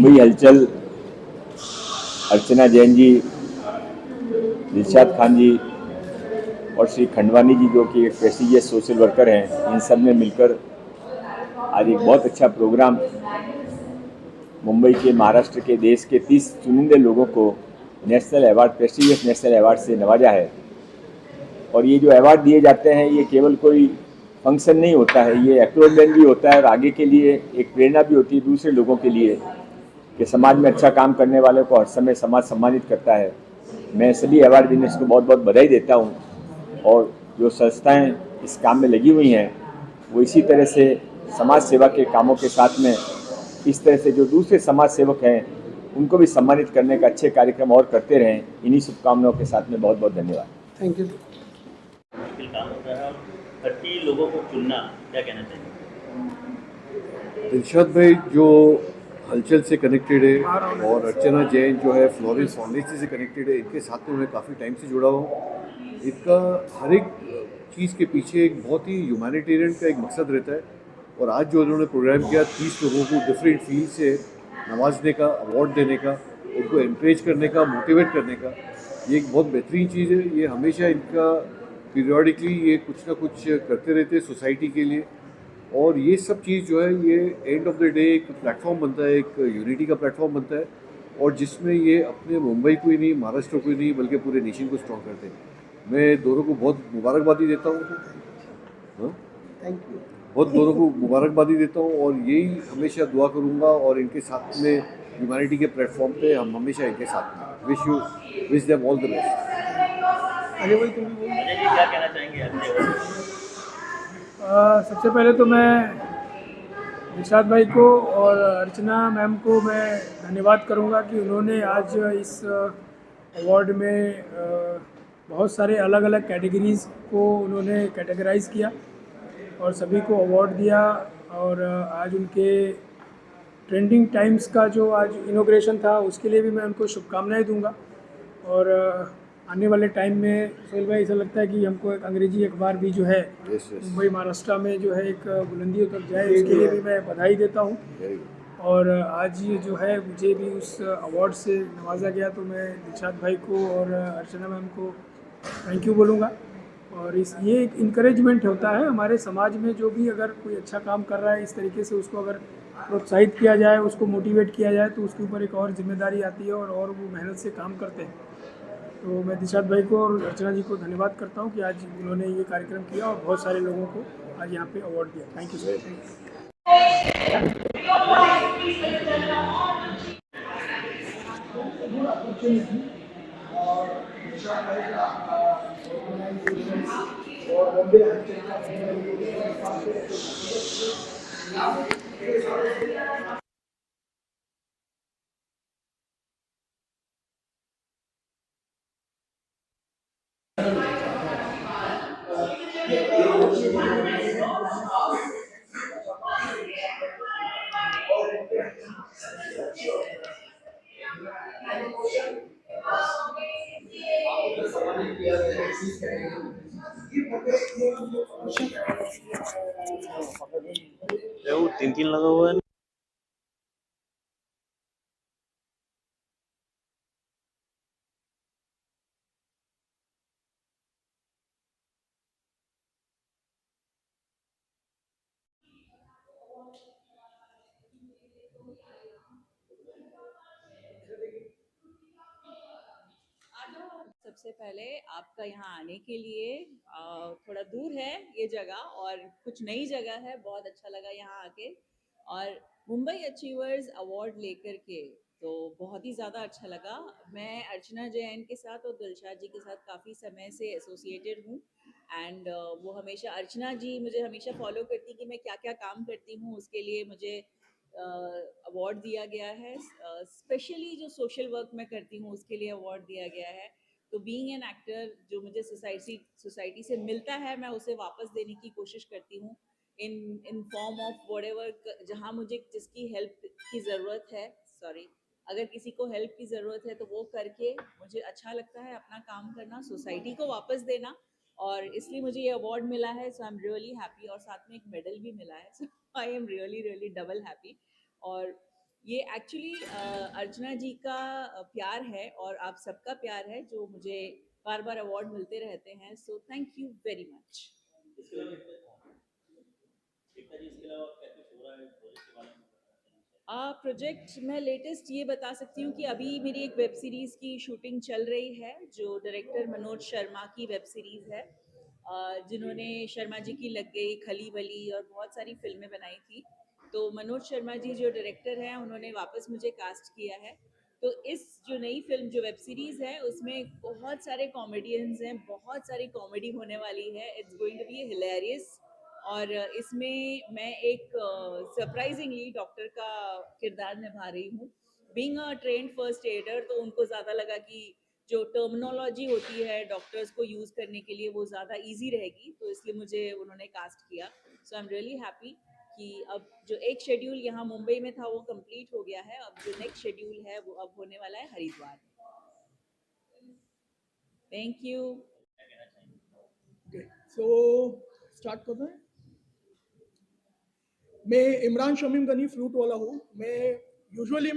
मुंबई हलचल, अर्चना जैन जी, दिलशाद खान जी और श्री खंडवानी जी, जो कि एक प्रेस्टिजियस सोशल वर्कर हैं, इन सब ने मिलकर आज एक बहुत अच्छा प्रोग्राम मुंबई के, महाराष्ट्र के, देश के 30 चुनिंदे लोगों को national award, prestigious national award से नवाजा है। और ये जो अवार्ड दिए जाते हैं, ये केवल कोई फंक्शन नहीं होता है, ये एक्नॉलेजमेंट भी होता है और आगे के लिए एक प्रेरणा भी होती है दूसरे लोगों के लिए कि समाज में अच्छा काम करने वाले को हर समय समाज सम्मानित करता है। मैं सभी अवार्ड विनर्स को बहुत बहुत बधाई देता हूँ और जो संस्थाएं इस काम में लगी हुई हैं वो इसी तरह से समाज सेवा के कामों के साथ में इस तरह से जो दूसरे समाज सेवक हैं उनको भी सम्मानित करने का अच्छे कार्यक्रम और करते रहें। इन्हीं शुभकामनाओं के साथ में बहुत बहुत धन्यवाद। Thank you. मुश्किल काम होता है और 30 लोगों को चुनना, क्या कहना चाहिए? दिलशाद भाई जो हलचल से कनेक्टेड है और अर्चना जैन जो है फ्लोरेंस फाउंडेशन से कनेक्टेड है, इनके साथ में मैं काफ़ी टाइम से जुड़ा हुआ हूँ। इनका हर एक चीज़ के पीछे एक बहुत ही ह्यूमैनिटेरियन का एक मकसद रहता है और आज जो उन्होंने प्रोग्राम किया 30 लोगों को डिफरेंट फील्ड से नवाजने का, अवार्ड देने का, उनको एनकरेज करने का, मोटिवेट करने का, ये एक बहुत बेहतरीन चीज़ है। ये हमेशा इनका पीरियडिकली ये कुछ ना कुछ करते रहते हैं सोसाइटी के लिए और ये सब चीज़ जो है ये एंड ऑफ द डे एक प्लेटफॉर्म बनता है, एक यूनिटी का प्लेटफॉर्म बनता है और जिसमें ये अपने मुंबई को ही नहीं, महाराष्ट्र को ही नहीं, बल्कि पूरे नेशन को स्ट्रॉन्ग करते हैं। मैं दोनों को बहुत मुबारकबादी देता हूँ। हाँ, थैंक यू। बहुत दोनों को मुबारकबादी देता हूँ और यही हमेशा दुआ करूँगा और इनके साथ में ह्यूमैनिटी के प्लेटफॉर्म पे हम हमेशा इनके साथ में wish them all the best. Ajay भाई तुम भी बोलो। अजय जी, क्या कहना चाहेंगे अपने? सबसे पहले तो मैं दिलशाद भाई को और अर्चना मैम को मैं धन्यवाद करूंगा कि उन्होंने आज इस अवार्ड में बहुत सारे अलग अलग कैटेगरीज़ को उन्होंने कैटेगराइज किया और सभी को अवार्ड दिया। और आज उनके ट्रेंडिंग टाइम्स का जो आज इनॉग्रेशन था उसके लिए भी मैं उनको शुभकामनाएं दूंगा। और आने वाले टाइम में सोहेल भाई ऐसा लगता है कि हमको एक अंग्रेजी अखबार भी जो है मुंबई महाराष्ट्र में जो है एक बुलंदियों तक जाए, उसके लिए भी मैं बधाई देता हूँ। और आज ये जो है मुझे भी उस अवार्ड से नवाजा गया तो मैं दिलशाद भाई को और अर्चना मैम को थैंक यू बोलूँगा। और ये एक इनकरेजमेंट होता है हमारे समाज में, जो भी अगर कोई अच्छा काम कर रहा है इस तरीके से उसको अगर प्रोत्साहित किया जाए, उसको मोटिवेट किया जाए तो उसके ऊपर एक और जिम्मेदारी आती है और वो मेहनत से काम करते हैं। तो मैं दिलशाद भाई को और अर्चना जी को धन्यवाद करता हूँ कि आज उन्होंने ये कार्यक्रम किया और बहुत सारे लोगों को आज यहाँ पे अवार्ड दिया। Thank you sir. वो 3 लगा हुआ है। सबसे पहले आपका यहाँ आने के लिए थोड़ा दूर है ये जगह और कुछ नई जगह है, बहुत अच्छा लगा यहाँ आके। और मुंबई अचीवर्स अवार्ड लेकर के तो बहुत ही ज़्यादा अच्छा लगा। मैं अर्चना जैन के साथ और दिलशाद जी के साथ काफ़ी समय से एसोसिएटेड हूँ एंड वो हमेशा, अर्चना जी मुझे हमेशा फॉलो करती कि मैं क्या क्या काम करती हूँ, उसके लिए मुझे अवार्ड दिया गया है। स्पेशली जो सोशल वर्क मैं करती हूँ उसके लिए अवार्ड दिया गया है। तो बीइंग एन एक्टर जो मुझे सोसाइटी से मिलता है मैं उसे वापस देने की कोशिश करती हूँ इन फॉर्म ऑफ व्हाटएवर, जहाँ मुझे जिसकी हेल्प की ज़रूरत है, सॉरी, अगर किसी को हेल्प की ज़रूरत है तो वो करके मुझे अच्छा लगता है अपना काम करना, सोसाइटी को वापस देना। और इसलिए मुझे ये अवार्ड मिला है, so I am really happy. और साथ में एक मेडल भी मिला है, so I am really really double happy. और ये एक्चुअली अर्चना जी का प्यार है और आप सबका प्यार है जो मुझे बार बार अवार्ड मिलते रहते हैं, so thank you very much. इसके अलावा एकता जी, इसके अलावा क्या कुछ हो रहा है प्रोजेक्ट के बारे में बताना चाहिए? प्रोजेक्ट मैं लेटेस्ट ये बता सकती हूँ कि अभी मेरी एक वेब सीरीज़ की शूटिंग चल रही है जो डायरेक्टर मनोज शर्मा की वेब सीरीज़ है, जिन्होंने शर्मा जी की लग गई, खली बली और बहुत सारी फिल्में बनाई थी। तो मनोज शर्मा जी जो डायरेक्टर हैं उन्होंने वापस मुझे कास्ट किया है। तो इस जो नई फिल्म जो वेब सीरीज़ है उसमें बहुत सारे कॉमेडियंस हैं, बहुत सारी कॉमेडी होने वाली है, it's going to be hilarious. और इसमें मैं एक सरप्राइजिंगली डॉक्टर का किरदार निभा रही हूँ। Being a trained first aider, तो उनको ज़्यादा लगा कि जो टर्मिनोलॉजी होती है डॉक्टर्स को यूज़ करने के लिए वो ज़्यादा इजी रहेगी, तो इसलिए मुझे उन्होंने कास्ट किया। सो आई एम रियली हैप्पी कि अब जो एक शेड्यूल यहाँ मुंबई में था वो कंप्लीट हो गया है, अब जो नेक्स्ट शेड्यूल है वो अब होने वाला है हरिद्वार में। Thank you. Okay, so start कर रहे हैं। मैं इमरान शमीम गनी फ्रूट वाला हूँ। मैं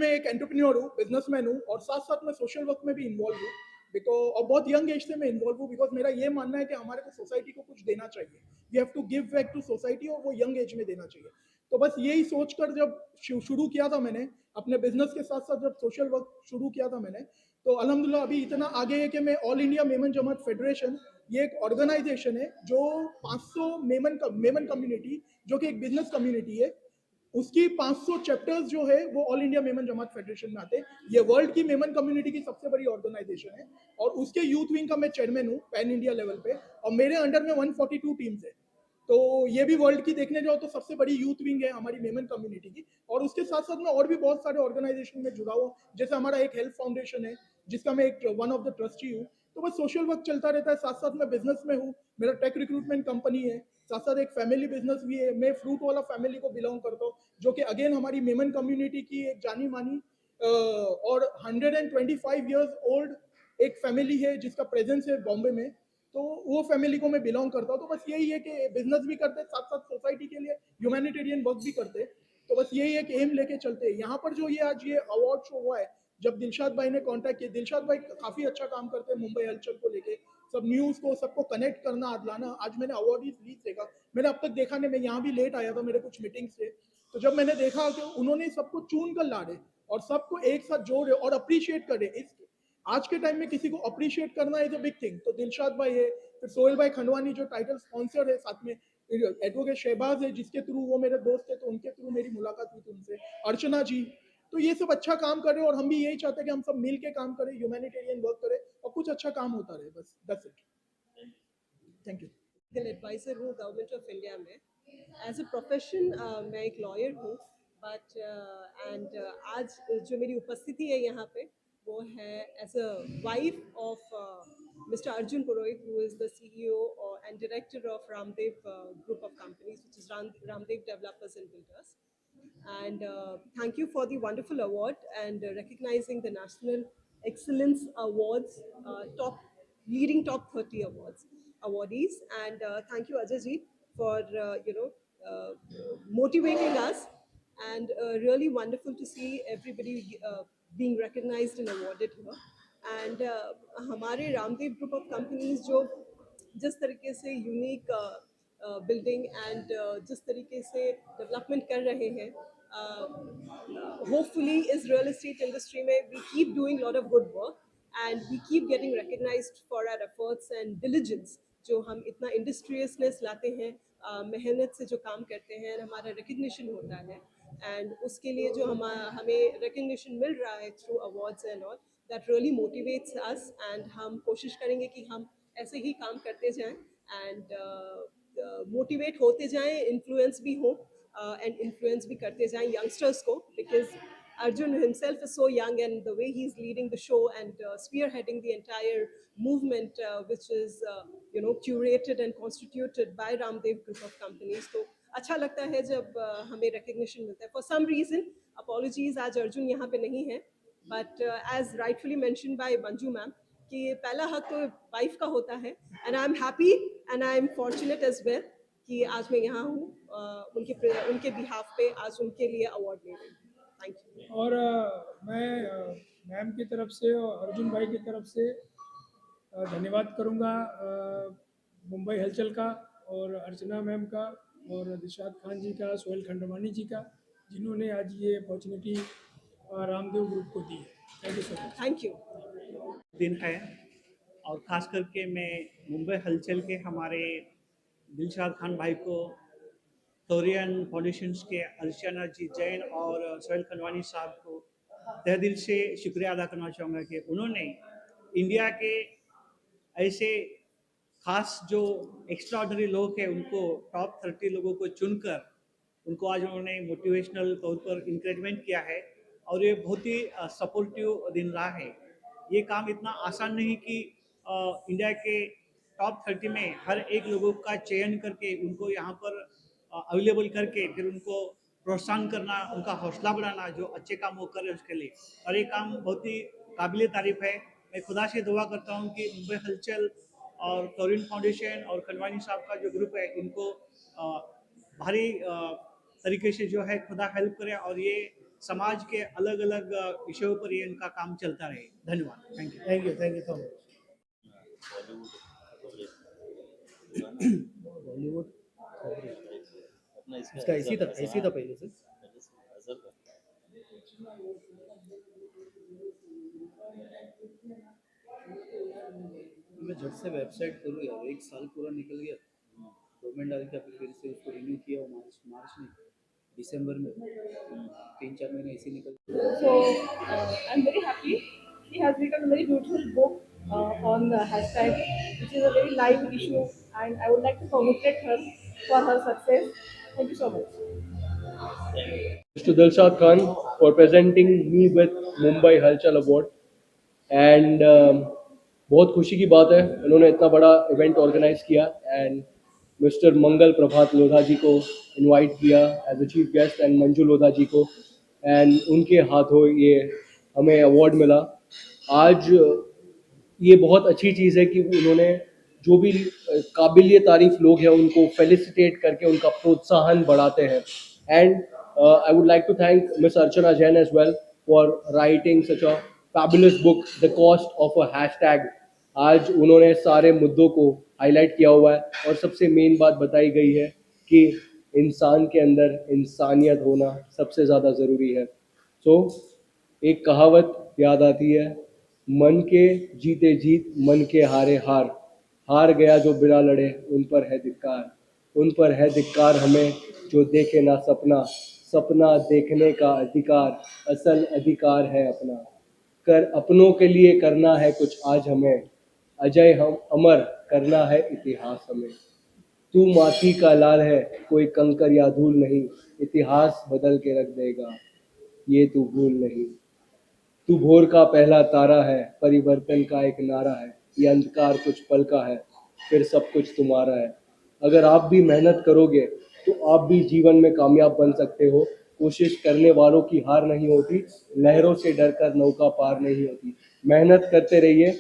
एक एंटरप्रेन्योर हूँ, बिजनेसमैन हूँ और साथ साथ मैं सोशल वर्क में भी इन्वॉल्व हूँ। बिकॉज और बहुत यंग एज से मैं इन्वॉल्व हूँ, बिकॉज मेरा ये मानना है कि हमारे को सोसाइटी को कुछ देना चाहिए। We have to give back to society और वो यंग एज में देना चाहिए। तो बस यही सोचकर जब शुरू किया था मैंने अपने बिजनेस के साथ साथ, जब सोशल वर्क शुरू किया था मैंने, तो अल्हम्दुलिल्लाह अभी इतना आगे है कि मैं ऑल इंडिया मेमन जमात फेडरेशन, ये एक ऑर्गेनाइजेशन है जो 500 मेमन कम्युनिटी, जो कि एक बिजनेस कम्युनिटी है, उसकी 500 चैप्टर्स जो है वो ऑल इंडिया मेमन जमात फेडरेशन में आते हैं। ये वर्ल्ड की मेमन कम्युनिटी की सबसे बड़ी ऑर्गेनाइजेशन है और उसके यूथ विंग का मैं चेयरमैन हूँ पैन इंडिया लेवल पे, और मेरे अंडर में 142 टीम्स है। तो ये भी वर्ल्ड की देखने जाओ तो सबसे बड़ी यूथ विंग है हमारी मेमन कम्युनिटी की। और उसके साथ साथ मैं और भी बहुत सारे ऑर्गेनाइजेशन में जुड़ा हुआ, जैसे हमारा एक हेल्थ फाउंडेशन है जिसका मैं एक वन ऑफ द ट्रस्टी हूँ। तो बस सोशल वर्क चलता रहता है, साथ साथ मैं बिजनेस में हूँ, मेरा टेक रिक्रूटमेंट कंपनी है, साथ साथ एक फैमिली बिजनेस भी है। मैं फ्रूट वाला फैमिली को बिलोंग करता हूँ, जो कि अगेन हमारी मेमन कम्युनिटी की एक जानी मानी और 125 ईयर्स ओल्ड एक फैमिली है जिसका प्रेजेंस है बॉम्बे में। तो वो फैमिली को मैं बिलोंग करता हूँ। तो बस यही है कि बिजनेस भी करते हैं, साथ साथ सोसाइटी के लिए ह्यूमैनिटेरियन वर्क भी करते हैं। तो बस यही एक एम लेके चलते हैं। यहाँ पर जो ये आज ये अवार्ड शो हुआ है, जब दिलशाद भाई ने कांटेक्ट किया, दिलशाद भाई काफी अच्छा काम करते हैं मुंबई हलचल को लेके, सब न्यूज को सबको कनेक्ट करना, आज लाना। आज मैंने अवार्ड रिलीज देखा, मैंने अब तक देखा नहीं, मैं यहाँ भी लेट आया था मेरे कुछ मीटिंग से। तो जब मैंने देखा कि उन्होंने सबको चुन कर ला रहे और सबको एक साथ जोड़ रहे और अप्रिशिएट कर रहे, इस आज के टाइम में किसी को अप्रिशिएट करना इज अ बिग थिंग। तो दिलशाद भाई है, फिर सोहेल भाई खंडवानी जो टाइटल स्पॉन्सर है, साथ में एडवोकेट शहबाज है जिसके थ्रू वो मेरे दोस्त है, तो उनके थ्रू मेरी मुलाकात हुई थी उनसे, अर्चना जी। तो ये सब अच्छा काम कर रहे हैं और हम भी यही चाहते हैं कि हम सब मिल के काम करें, ह्यूमैनिटेरियन वर्क करें और कुछ अच्छा काम होता रहे। बस that's it, thank you. Legal adviser हूँ गवर्नमेंट ऑफ इंडिया में। एज अ प्रोफेशन मैं एक लॉयर हूँ, बट एंड आज जो मेरी उपस्थिति है यहाँ पे वो है as a wife of mister Arjun Purohit, who is the CEO and director of Ramdev group of companies, which is Ramdev Developers and Builders. And thank you for the wonderful award and recognizing the National Excellence Awards, leading top 30 awards awardees. And thank you Ajay ji for motivating us, and really wonderful to see everybody being recognized and awarded here. And हमारे Ramdev group of companies जो जिस तरीके से unique building and जिस तरीके से development कर रहे हैं, होपफुली इस रियल एस्टेट इंडस्ट्री में we keep doing lot of good work and we keep getting recognized for our efforts and diligence. जो हम इतना इंडस्ट्रियसनेस लाते हैं, मेहनत से जो काम करते हैं, हमारा रिकग्निशन होता है, एंड उसके लिए जो हमें रिकग्निशन मिल रहा है through awards and all, that really motivates us. And हम कोशिश करेंगे कि हम ऐसे ही काम करते जाएं एंड मोटिवेट होते जाएं, इन्फ्लुएंस भी हो एंड इन्फ्लुएंस भी करते जाएं यंगस्टर्स को, because Arjun himself is so young, and the way he's leading the show and spearheading the entire movement, which is curated and constituted by Ramdev Group of Companies. तो अच्छा लगता है जब हमें recognition मिलता है. For some reason, apologies, आज अर्जुन यहाँ पे नहीं है, but as rightfully mentioned by Manju ma'am, कि पहला हक तो वाइफ का होता है, and I'm happy and I'm fortunate as well कि आज मैं यहाँ हूँ उनके बिहाफ पे आज उनके लिए अवार्ड ले रही हूँ. Thank you. और मैं मैम की तरफ से और अर्जुन भाई की तरफ से धन्यवाद करूंगा मुंबई हलचल का और अर्चना मैम का और दिलशाद खान जी का, सोहेल खंडवानी जी का, जिन्होंने आज ये अपॉर्चुनिटी रामदेव ग्रुप को दी है। Thank you so much. Thank you. दिन है और ख़ास करके मैं मुंबई हलचल के हमारे दिलशाद खान भाई को, फ्लोरियन फाउंडेशंस के अर्चना जी जैन और सोहेल खंडवानी साहब को तहे दिल से शुक्रिया अदा करना चाहूँगा कि उन्होंने इंडिया के ऐसे खास जो एक्स्ट्राऑर्डिनरी लोग हैं उनको टॉप 30 लोगों को चुनकर उनको आज उन्होंने मोटिवेशनल तौर पर इंकरेजमेंट किया है और ये बहुत ही सपोर्टिव दिन रहा है। ये काम इतना आसान नहीं कि इंडिया के टॉप 30 में हर एक लोगों का चयन करके उनको यहाँ पर अवेलेबल करके फिर उनको प्रोत्साहन करना, उनका हौसला बढ़ाना, जो अच्छे काम वो कर रहे हैं उसके लिए, और ये काम बहुत ही काबिल तारीफ है। मैं खुदा से दुआ करता हूँ कि मुंबई हलचल और फ्लोरिन फाउंडेशन और खंडवानी साहब का जो ग्रुप है इनको भारी तरीके से जो है खुदा हेल्प करे और ये समाज के अलग अलग विषयों पर ये इनका काम चलता रहे। धन्यवाद। Thank you so much. Bollywood इसका ऐसी था पहले से। मैं झट से वेबसाइट खोलूँ यार, 1 साल पूरा निकल गया। गवर्नमेंट डाली थी, फिर से उसको रिन्यू किया मार्च में, दिसंबर में 3-4 महीने ऐसे निकल गए। So I'm very happy. She has written a very beautiful book on the hashtag, which is a very live issue, and I would like to congratulate her for her success. Thank you so much. To Dilshad Khan for presenting me with Mumbai Halchal Award and बहुत खुशी की बात है उन्होंने इतना बड़ा event organize किया and mister Mangal Prabhat Lodha ji को इनवाइट किया as a chief guest and Manju Lodha ji को एंड उनके हाथों ये हमें अवार्ड मिला। आज ये बहुत अच्छी चीज़ है कि उन्होंने जो भी काबिलिय तारीफ लोग हैं उनको फेलिसिटेट करके उनका प्रोत्साहन बढ़ाते हैं and I would like to thank miss Archana Jain as well for writing such a fabulous book the cost of a hashtag. आज उन्होंने सारे मुद्दों को हाईलाइट किया हुआ है और सबसे मेन बात बताई गई है कि इंसान के अंदर इंसानियत होना सबसे ज़्यादा ज़रूरी है। सो एक कहावत याद आती है, मन के जीते जीत मन के हारे हार, हार गया जो बिना लड़े उन पर है धिक्कार, उन पर है धिक्कार हमें जो देखे ना सपना, सपना देखने का अधिकार असल अधिकार है अपना, कर अपनों के लिए करना है कुछ आज हमें, अजय हम अमर करना है इतिहास हमें। तू माटी का लाल है कोई कंकर या धूल नहीं, इतिहास बदल के रख देगा ये तू भूल नहीं। तू भोर का पहला तारा है परिवर्तन का एक नारा है, ये अंधकार कुछ पल का है फिर सब कुछ तुम्हारा है। अगर आप भी मेहनत करोगे तो आप भी जीवन में कामयाब बन सकते हो। कोशिश करने वालों की हार नहीं होती, लहरों से डरकर नौका पार नहीं होती। मेहनत करते रहिए,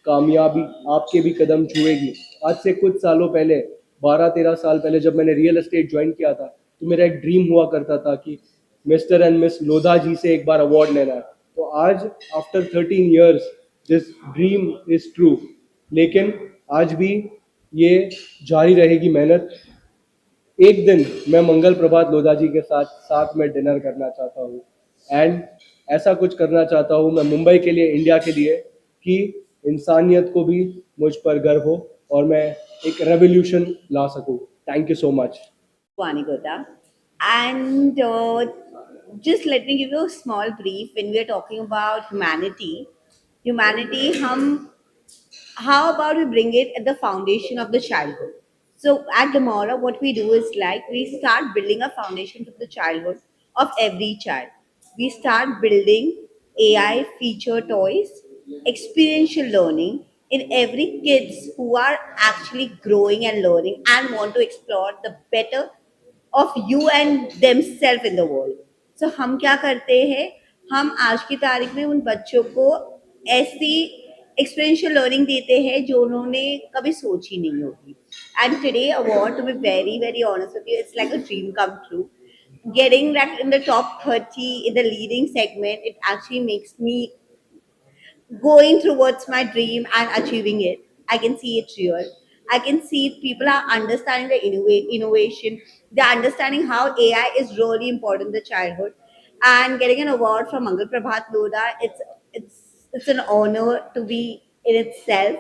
कामयाबी आपके भी कदम छुएगी। आज से कुछ सालों पहले 12-13 साल पहले जब मैंने रियल एस्टेट ज्वाइन किया था तो मेरा एक ड्रीम हुआ करता था कि मिस्टर एंड मिस लोधा जी से एक बार अवार्ड लेना है। तो आज after 13 years this dream is true. लेकिन आज भी ये जारी रहेगी मेहनत। एक दिन मैं मंगल प्रभात लोधा जी के साथ में डिनर करना चाहता हूँ एंड ऐसा कुछ करना चाहता हूँ मैं मुंबई के लिए, इंडिया के लिए, कि इंसानियत को भी मुझ पर गर्व हो और मैं एक रेवोल्यूशन ला सकूँ। Thank you so much. Vani Gota. And just let me give you a small brief. When we are talking about humanity, how about we bring it at the foundation of the childhood? So at Damora, what we do is like we start building a foundation for the childhood of every child. We start building AI feature toys, experiential learning in every kids who are actually growing and learning and want to explore the better of you and themselves in the world. So हम क्या करते हैं, हम आज की तारीख में उन बच्चों को ऐसी एक्सपीरियंशियल लर्निंग देते हैं जो उन्होंने कभी सोची नहीं होगी। And today award, to be very very honest with you, it's like a dream come true. getting that in the top 30 in the leading segment, it actually makes me going towards my dream and achieving it. I can see it real. I can see people are understanding the innovation. They're understanding how AI is really important in the childhood. And getting an award from Mangal Prabhat Lodha, it's an honor to be in itself.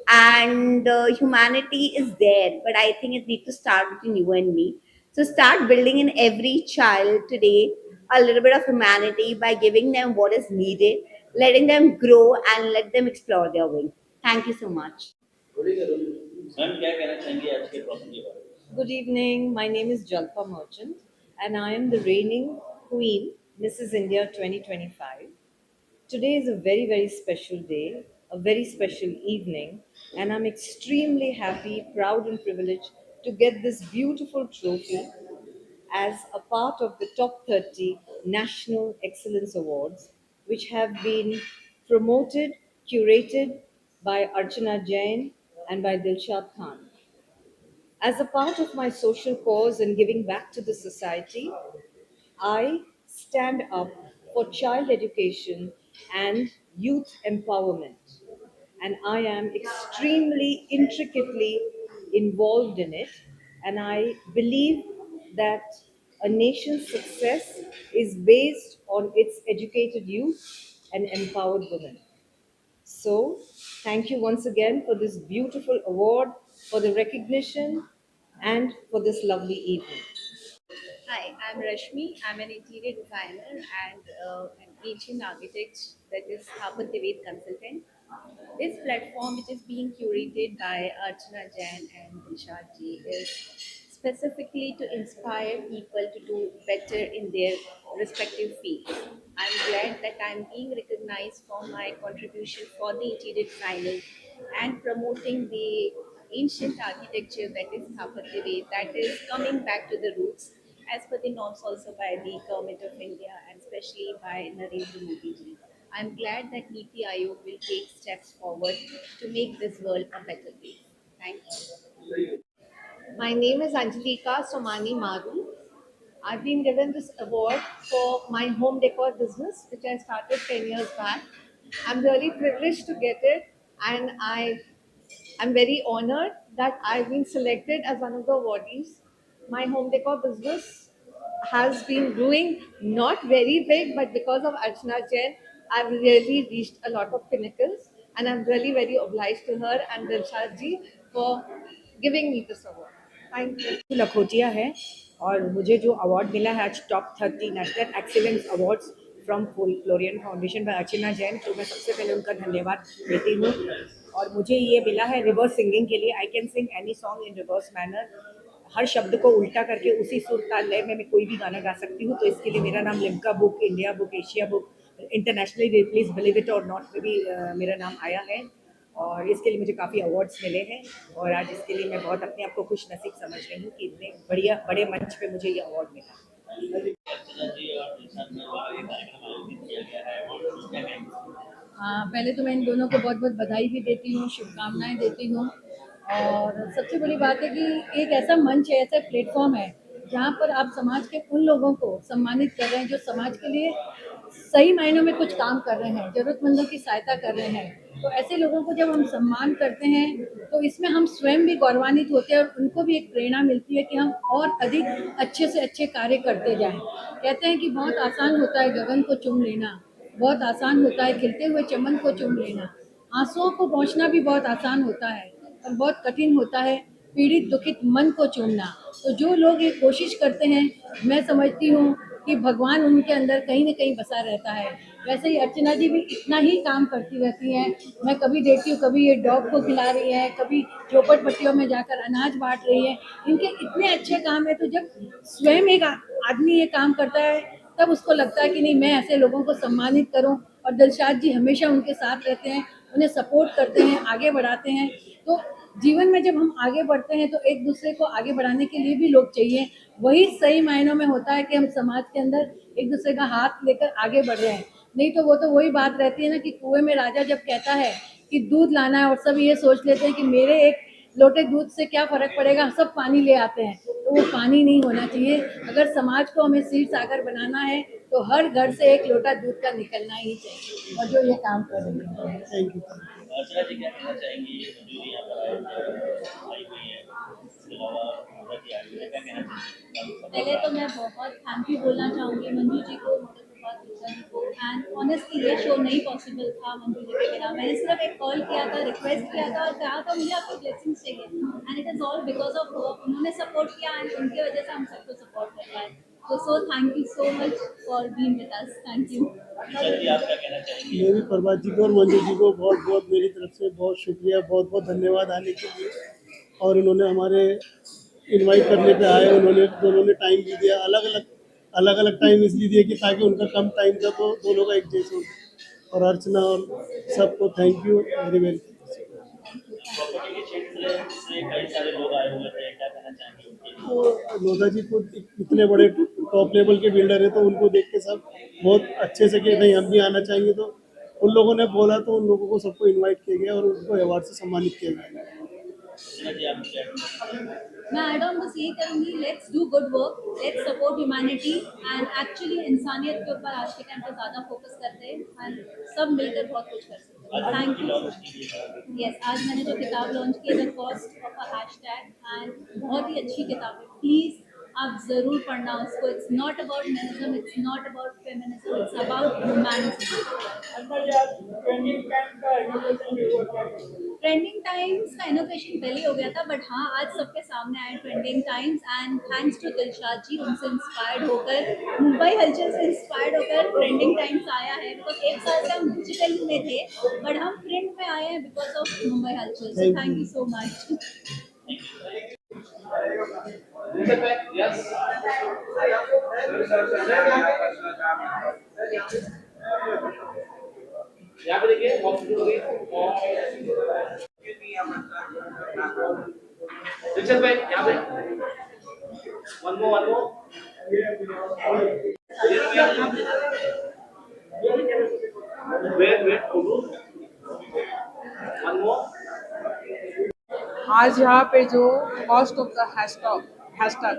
And humanity is there, but I think it needs to start between you and me. So start building in every child today a little bit of humanity by giving them what is needed, letting them grow and let them explore their wings. Thank you so much. Good evening. My name is Jalpa Merchant, and I am the reigning Queen, Mrs. India 2025. Today is a very, very special day, a very special evening, and I'm extremely happy, proud, and privileged to get this beautiful trophy as a part of the top 30 National Excellence Awards, which have been promoted, curated by Archana Jain and by Dilshad Khan. As a part of my social cause and giving back to the society, I stand up for child education and youth empowerment. And I am extremely intricately involved in it. And I believe that a nation's success is based on its educated youth and empowered women. So, thank you once again for this beautiful award, for the recognition, and for this lovely evening. Hi, I'm Rashmi. I'm an interior designer and an ancient architect, that is Sthapatyaved consultant. This platform, which is being curated by Archana Jain and Dilshad Ji, is specifically to inspire people to do better in their respective fields. I'm glad that I'm being recognized for my contribution for the interior designers and promoting the ancient architecture, that is Sthapatyaved, that is coming back to the roots as per the norms also by the Government of India and especially by Narendra Modi ji. I'm glad that Niti Aayog will take steps forward to make this world a better place. Thank you. My name is Angelika Somani Maru. I've been given this award for my home decor business, which I started 10 years back. I'm really privileged to get it, and I'm very honored that I've been selected as one of the awardees. My home decor business has been growing not very big, but because of Archana Jain, I've really reached a lot of pinnacles, and I'm really very obliged to her and Dilshad ji for giving me this award. Thank you. Lakhotia है और मुझे जो award मिला है आज top 30 national excellence awards from Florian foundation by Archana Jain, तो मैं सबसे पहले उनका धन्यवाद देती हूँ। और मुझे ये मिला है रिवर्स सिंगिंग के लिए। I can sing any song in reverse manner, हर शब्द को उल्टा करके उसी सुर ताल लय में मैं कोई भी गाना गा सकती हूँ। तो इसके लिए मेरा नाम Limca book, India book, Asia book, internationally please believe it और नॉट में भी मेरा नाम आया है और इसके लिए मुझे काफ़ी अवार्ड्स मिले हैं। और आज इसके लिए मैं बहुत अपने आप को खुश नसीब समझ रही हूँ कि इतने बड़े मंच पे मुझे ये अवार्ड मिला। पहले तो मैं इन दोनों को बहुत बहुत बधाई भी देती हूँ, शुभकामनाएं देती हूँ। और सबसे बड़ी बात है कि एक ऐसा मंच है, ऐसा प्लेटफॉर्म है जहाँ पर आप समाज के उन लोगों को सम्मानित कर रहे हैं जो समाज के लिए सही मायनों में कुछ काम कर रहे हैं, ज़रूरतमंदों की सहायता कर रहे हैं। तो ऐसे लोगों को जब हम सम्मान करते हैं तो इसमें हम स्वयं भी गौरवान्वित होते हैं और उनको भी एक प्रेरणा मिलती है कि हम और अधिक अच्छे से अच्छे कार्य करते जाएं। कहते हैं कि बहुत आसान होता है गगन को चूम लेना, बहुत आसान होता है खिलते हुए चमन को चूम लेना, आंसुओं को पहुँचना भी बहुत आसान होता है और बहुत कठिन होता है पीड़ित दुखित मन को चूमना। तो जो लोग ये कोशिश करते हैं, मैं समझती हूँ कि भगवान उनके अंदर कहीं न कहीं बसा रहता है। वैसे ही अर्चना जी भी इतना ही काम करती रहती हैं। मैं कभी देखती हूँ, कभी ये डॉग को खिला रही हैं, कभी झोपड़ पट्टियों में जाकर अनाज बांट रही हैं। इनके इतने अच्छे काम है, तो जब स्वयं एक आदमी ये काम करता है तब उसको लगता है कि नहीं, मैं ऐसे लोगों को सम्मानित करूं। और दिलशाद जी हमेशा उनके साथ रहते हैं, उन्हें सपोर्ट करते हैं, आगे बढ़ाते हैं। तो जीवन में जब हम आगे बढ़ते हैं तो एक दूसरे को आगे बढ़ाने के लिए भी लोग चाहिए। वही सही मायनों में होता है कि हम समाज के अंदर एक दूसरे का हाथ लेकर आगे बढ़ रहे हैं। नहीं तो वो तो वही बात रहती है ना कि कुएं में राजा जब कहता है कि दूध लाना है और सब ये सोच लेते हैं कि मेरे एक लोटे दूध से क्या फर्क पड़ेगा, सब पानी ले आते हैं, तो वो पानी नहीं होना चाहिए। अगर समाज को हमें क्षीर सागर बनाना है तो हर घर से एक लोटा दूध का निकलना ही चाहिए, और जो ये काम कर रही है। Thank you. अर्चना जी क्या कहना चाहेंगी, जो यहाँ पर आई हुई है, इसके अलावा मोदा जी आई हुई है, क्या कहना चाहेंगी? पहले तो मैं बहुत थैंक यू बोलना चाहूँगी मंजू जी को, जी को, एंड ऑनेस्टली ये शो नहीं पॉसिबल था मंजू जी के बिना। मैंने सिर्फ एक कॉल किया था, रिक्वेस्ट किया था और कहा था मुझे आपकी ब्लेसिंग्स चाहिए, and it is all because of उन्होंने सपोर्ट किया एंड उनकी वजह से हम सबको सपोर्ट कर पाए। So thank you so much for being with us. Thank you. आप क्या कहना चाहेंगी? मैं भी प्रभात जी को और मंजू जी को बहुत बहुत मेरी तरफ से बहुत शुक्रिया, बहुत बहुत धन्यवाद आने के लिए। और उन्होंने हमारे इनवाइट करने पे आए, उन्होंने दोनों ने टाइम भी दिया, अलग अलग टाइम इसलिए दिया कि ताकि उनका कम टाइम था तो दोनों का एक जैसे हो। और अर्चना और सबको thank you very very. Property के क्षेत्र से कई सारे लोग आए हुए थे, क्या कहना चाहेंगे? तो लोधा जी को इतने बड़े टॉप लेवल के बिल्डर है तो उनको देख के सब बहुत अच्छे से कि नहीं हम भी आना चाहेंगे, तो उन लोगों ने बोला तो उन लोगों को सबको इनवाइट किया गया और उनको अवार्ड से सम्मानित किया गया। मैं ऐड ऑन बस यही करूँगी, let's do good work, let's support humanity and actually इंसानियत के ऊपर आज के टाइम पे ज़्यादा फोकस करते हैं एंड सब मिलकर बहुत कुछ कर सकते हैं। Thank you. यस, आज मैंने जो किताब लॉन्च की, the cost of a hashtag, and बहुत ही अच्छी किताब है, प्लीज़ आप ज़रूर पढ़ना उसको। It's not about menism, it's not about feminism, it's about humanity. Trending times का इनोवेशन पहले हो गया था, बट हाँ आज सबके सामने आए trending times, and thanks to Dilshad ji, उनसे इंस्पायर्ड होकर, मुंबई हलचल से इंस्पायर्ड होकर ट्रेंडिंग टाइम्स आया है। बिकॉज एक साल से हम डिजिटल में थे बट हम प्रिंट में आए हैं बिकॉज ऑफ मुंबई हलचल। So thank you so much. यहाँ पे देखिए दिलचस्प भाई, यहाँ पे वन मोर आज यहाँ पे जो कॉस्ट ऑफ द हैशटैग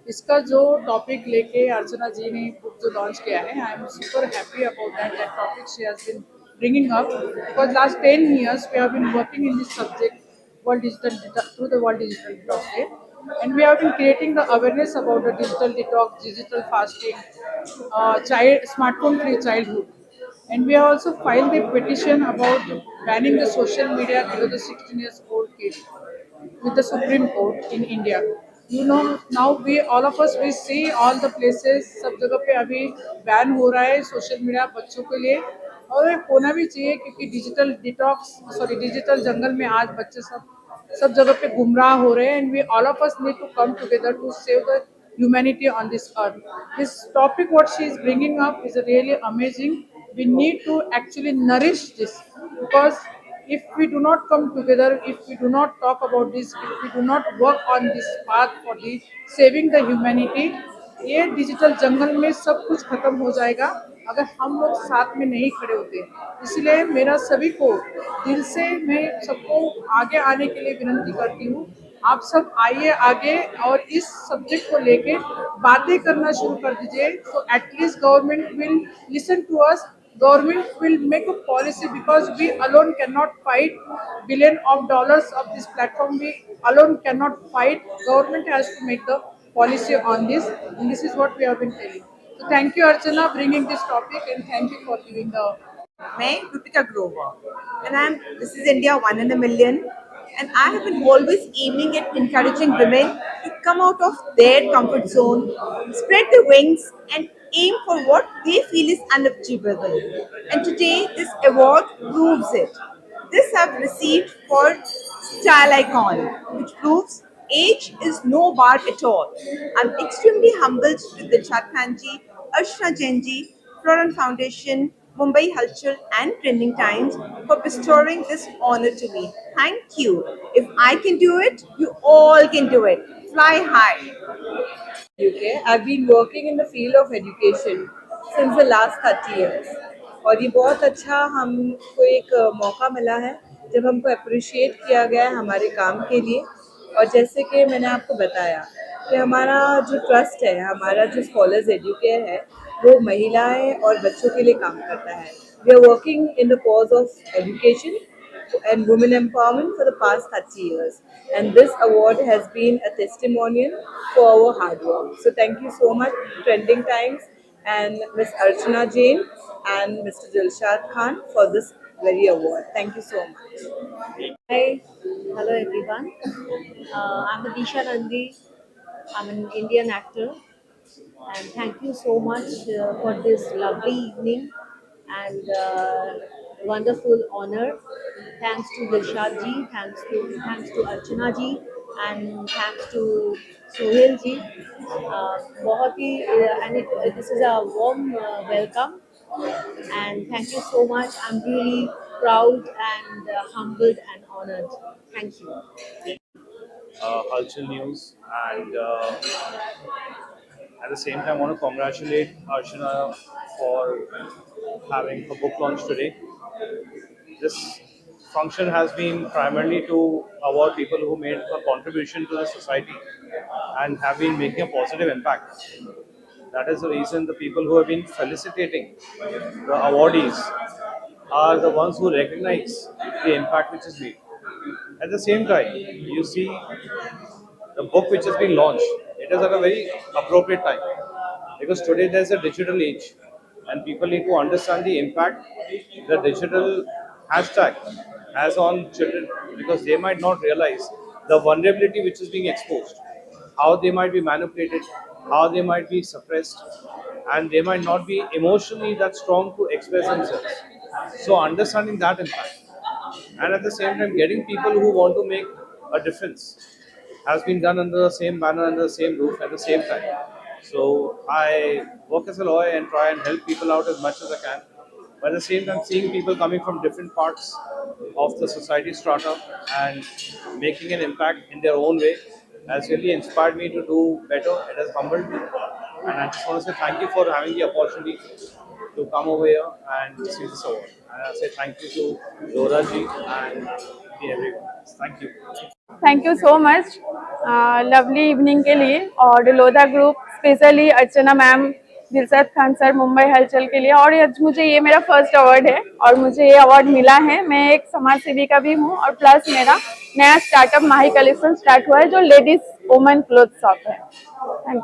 इसका जो टॉपिक लेके अर्चना जी ने बुक जो लॉन्च किया है, I am super happy about that topic she has been bringing up, because last 10 years we have been working in this subject, through the World Digital Detox Day, and we have been creating the awareness about the digital detox, digital fasting, smartphone free childhood, and we have also filed the petition about banning the social media below the 16 years old kids with the Supreme Court in India. You know, now all of us see all the places, सब जगह पे अभी ban हो रहा है social media बच्चों के लिए, और होना भी चाहिए क्योंकि डिजिटल जंगल में आज बच्चे सब जगह पे गुमराह हो रहे हैं, and we all of us need to come together to save the humanity on this earth. This topic what she is bringing up is really amazing. We need to actually nourish this, because if we do not come together, if we do not talk about this, if we do not work on this path for the saving the humanity, ये digital जंगल में सब कुछ खत्म हो जाएगा अगर हम लोग साथ में नहीं खड़े होते। इसलिए मेरा सभी को दिल से मैं सबको आगे आने के लिए विनती करती हूँ, आप सब आइए आगे और इस सब्जेक्ट को लेके बातें करना शुरू कर दीजिए, so at least government will listen to us, government will make a policy, because we alone cannot fight billion of dollars of this platform, we alone cannot fight, government has to make the policy on this, and this is what we have been telling. So thank you Archana bringing this topic, and thank you for giving the. मैं Rupika Grover, and this is India 1 in a million, and I have been always aiming at encouraging women to come out of their comfort zone, spread their wings, and aim for what they feel is unachievable. And today, this award proves it. This I've received for Style Icon, which proves age is no bar at all. I'm extremely humbled to Dilshad Khanji, Archana Jain ji, Florin Foundation, Mumbai Halchal and Trending Times for bestowing this honor to me. Thank you. If I can do it, you all can do it. Fly high. UK. I've been working in the field of education since the last 30 years. और ये बहुत अच्छा हमको एक मौका मिला है जब हमको अप्रिशिएट किया गया है हमारे काम के लिए। और जैसे कि मैंने आपको बताया कि हमारा जो ट्रस्ट है, हमारा जो स्कॉलर्स एजुकेयर है, वो महिलाएं और बच्चों के लिए काम करता है। We are working in the cause of education and women empowerment for the past 30 years, and this award has been a testimonial for our hard work. So thank you so much, Trending Times and Miss Archana Jain and Mr. Dilshad Khan, for this very award. Thank you so much. Hi, hello everyone. I'm Adisha Nandi. I'm an Indian actor, and thank you so much for this lovely evening and wonderful honor. Thanks to Dilshad ji, thanks to Archana ji, and thanks to Sohail ji. बहुत ही this is a warm welcome, and thank you so much. I'm really proud and humbled and honored. Thank you. Halchal News, and at the same time, I want to congratulate Archana for having a book launch today. This function has been primarily to award people who made a contribution to the society and have been making a positive impact. That is the reason the people who have been felicitating the awardees are the ones who recognize the impact which is made. At the same time, you see the book which has been launched, it is at a very appropriate time, because today there's a digital age and people need to understand the impact the digital hashtag has on children, because they might not realize the vulnerability which is being exposed, how they might be manipulated, how they might be suppressed, and they might not be emotionally that strong to express themselves. So understanding that impact, and at the same time getting people who want to make a difference, has been done under the same banner, under the same roof at the same time. So I work as a lawyer and try and help people out as much as I can. But at the same time, seeing people coming from different parts of the society strata and making an impact in their own way has really inspired me to do better. It has humbled me. And I just want to say thank you for having the opportunity to come over here and receive this award. And I say thank you to Laura ji and everyone. Thank you. Thank you so much lovely evening के लिए, और Lodha group specially अर्चना ma'am, Dilshad Khan sir, Mumbai हलचल के लिए। और आज मुझे ये मेरा फर्स्ट अवार्ड है और मुझे ये अवार्ड मिला है। मैं एक समाज सेविका भी हूँ, और प्लस मेरा नया स्टार्टअप माही कलेक्शन स्टार्ट हुआ है जो लेडीज वुमेन क्लोथ शॉप है। Thank you.